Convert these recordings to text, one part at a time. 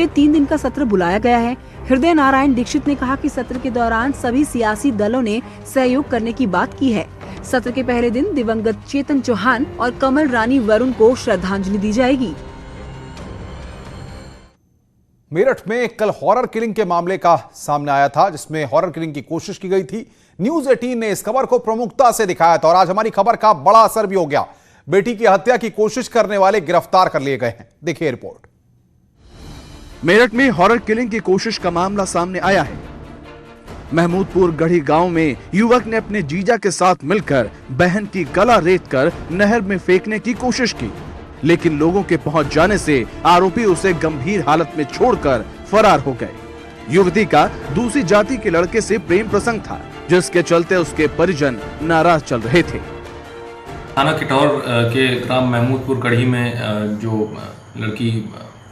3 दिन का सत्र बुलाया गया है। हृदय नारायण दीक्षित ने कहा कि सत्र के दौरान सभी सियासी दलों ने सहयोग करने की बात की है। सत्र के पहले दिन दिवंगत चेतन चौहान और कमल रानी वरुण को श्रद्धांजलि दी जाएगी। मेरठ में कल हॉरर किलिंग के मामले का सामने आया था, जिसमें हॉरर किलिंग की कोशिश की गई थी। न्यूज 18 ने इस खबर को प्रमुखता से दिखाया था और आज हमारी खबर का बड़ा असर भी हो गया। बेटी की हत्या की कोशिश करने वाले गिरफ्तार कर लिए गए हैं। देखिए रिपोर्ट। मेरठ में हॉरर किलिंग की कोशिश का मामला सामने आया है। महमूदपुर गढ़ी गांव में युवक ने अपने जीजा के साथ मिलकर बहन की गला रेतकर नहर में फेंकने की कोशिश की, लेकिन लोगों के पहुंच जाने से आरोपी उसे गंभीर हालत में छोड़कर फरार हो गए। युवती का दूसरी जाति के लड़के से प्रेम प्रसंग था, जिसके चलते उसके परिजन नाराज चल रहे थे। थाना किटौर के ग्राम महमूदपुर गढ़ी में जो लड़की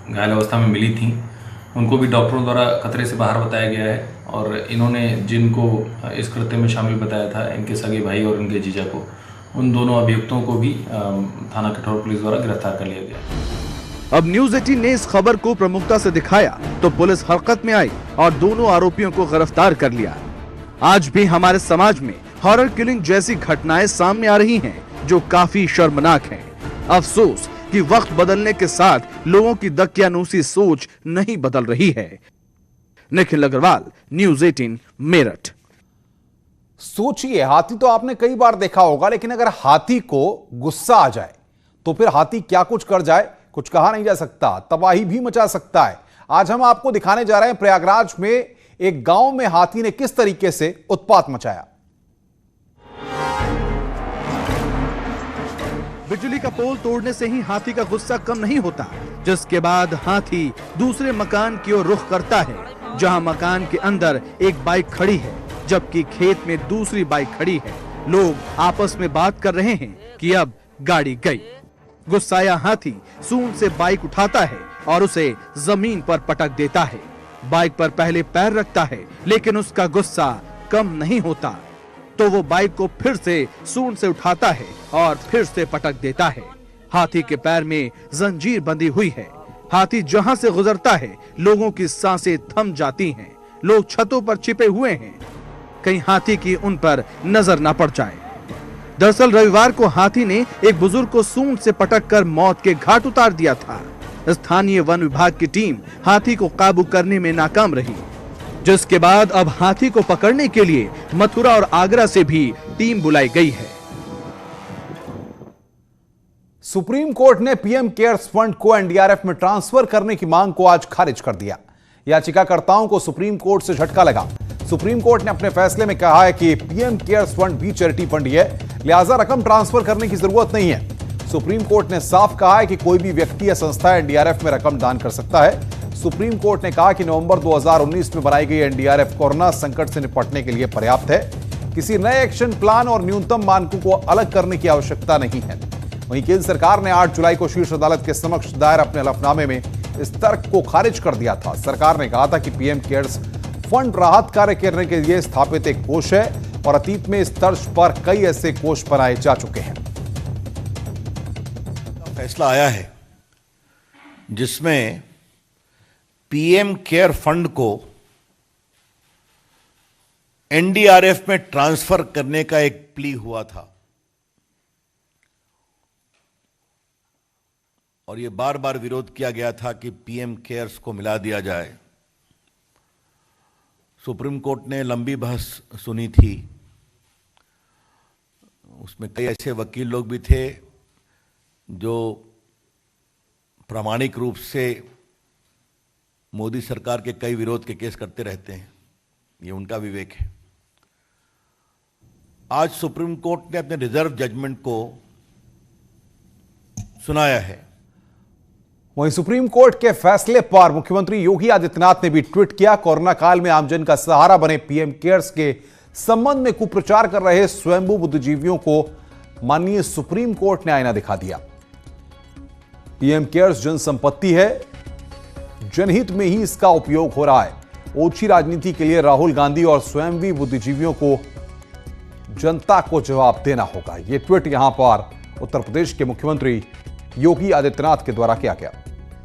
घायल अवस्था में मिली थी, उनको भी डॉक्टरों द्वारा खतरे से बाहर बताया गया है और इन्होंने जिनको इस कृत्य में शामिल बताया था, इनके सगे भाई और इनके जीजा को, उन दोनों अभियुक्तों को भी थाना किटौर पुलिस द्वारा गिरफ्तार कर लिया गया। अब न्यूज 18 ने इस खबर को प्रमुखता से दिखाया तो पुलिस हरकत में आई और दोनों आरोपियों को गिरफ्तार कर लिया। आज भी हमारे समाज में हॉरर किलिंग जैसी घटनाएं सामने आ रही हैं, जो काफी शर्मनाक हैं। अफसोस कि वक्त बदलने के साथ लोगों की दकियानूसी सोच नहीं बदल रही है। निखिल अग्रवाल, न्यूज 18 मेरठ। सोचिए, हाथी तो आपने कई बार देखा होगा, लेकिन अगर हाथी को गुस्सा आ जाए तो फिर हाथी क्या कुछ कर जाए, कुछ कहा नहीं जा सकता, तबाही भी मचा सकता है। आज हम आपको दिखाने जा रहे हैं प्रयागराज में एक गांव में हाथी ने किस तरीके से उत्पात मचाया। बिजली का पोल तोड़ने से ही हाथी का गुस्सा कम नहीं होता, जिसके बाद हाथी दूसरे मकान की ओर रुख करता है, जहां मकान के अंदर एक बाइक खड़ी है, जबकि खेत में दूसरी बाइक खड़ी है। लोग आपस में बात कर रहे हैं कि अब गाड़ी गई। गुस्साया हाथी सूंड से बाइक उठाता है और उसे जमीन पर पटक देता है। बाइक पर पहले पैर रखता है, लेकिन उसका गुस्सा कम नहीं होता, तो वो बाइक को फिर से सूंड से उठाता है और फिर से पटक देता है। हाथी के पैर में जंजीर बंधी हुई है। हाथी जहां से गुजरता है, लोगों की सांसें थम जाती हैं। लोग छतों पर छिपे हुए हैं, कहीं हाथी की उन पर नजर न पड़ जाए। दरअसल रविवार को हाथी ने एक बुजुर्ग को सूंड से पटककर मौत के घाट उतार दिया था। स्थानीय वन विभाग की टीम हाथी को काबू करने में नाकाम रही, जिसके बाद अब हाथी को पकड़ने के लिए मथुरा और आगरा से भी टीम बुलाई गई है। सुप्रीम कोर्ट ने पीएम केयर्स फंड को एनडीआरएफ में ट्रांसफर करने की मांग को आज खारिज कर दिया। याचिकाकर्ताओं को सुप्रीम कोर्ट से झटका लगा। सुप्रीम कोर्ट ने अपने फैसले में कहा है कि पीएम केयर्स फंड भी चैरिटी फंड ही है, लिहाजा रकम ट्रांसफर करने की जरूरत नहीं है। सुप्रीम कोर्ट ने साफ कहा है कि कोई भी व्यक्ति या संस्था एनडीआरएफ में रकम दान कर सकता है। सुप्रीम कोर्ट ने कहा कि नवंबर 2019 में बनाई गई एनडीआरएफ कोरोना संकट से निपटने के लिए पर्याप्त है। किसी नए एक्शन प्लान और न्यूनतम मानकों को अलग करने की आवश्यकता नहीं है। वहीं केंद्र सरकार ने 8 जुलाई को शीर्ष अदालत के समक्ष दायर अपने हलफनामे में इस तर्क को खारिज कर दिया था। सरकार ने कहा था कि पीएम केयर्स फंड राहत कार्य करने के लिए स्थापित एक कोष है और अतीत में इस तर्ज पर कई ऐसे कोष बनाए जा चुके हैं। फैसला आया है जिसमें पीएम केयर फंड को एनडीआरएफ में ट्रांसफर करने का एक प्ली हुआ था और यह बार बार विरोध किया गया था कि पीएम केयर्स को मिला दिया जाए। सुप्रीम कोर्ट ने लंबी बहस सुनी थी, उसमें कई ऐसे वकील लोग भी थे जो प्रामाणिक रूप से मोदी सरकार के कई विरोध के केस करते रहते हैं, ये उनका विवेक है। आज सुप्रीम कोर्ट ने अपने रिजर्व जजमेंट को सुनाया है। वहीं सुप्रीम कोर्ट के फैसले पर मुख्यमंत्री योगी आदित्यनाथ ने भी ट्वीट किया। कोरोना काल में आमजन का सहारा बने पीएम केयर्स के संबंध में कुप्रचार कर रहे स्वयंभू बुद्धिजीवियों को माननीय सुप्रीम कोर्ट ने आईना दिखा दिया। पीएम केयर्स जन संपत्ति है, जनहित में ही इसका उपयोग हो रहा है। ओछी राजनीति के लिए राहुल गांधी और स्वयंभू बुद्धिजीवियों को जनता को जवाब देना होगा। यह ट्वीट यहां पर उत्तर प्रदेश के मुख्यमंत्री योगी आदित्यनाथ के द्वारा किया गया।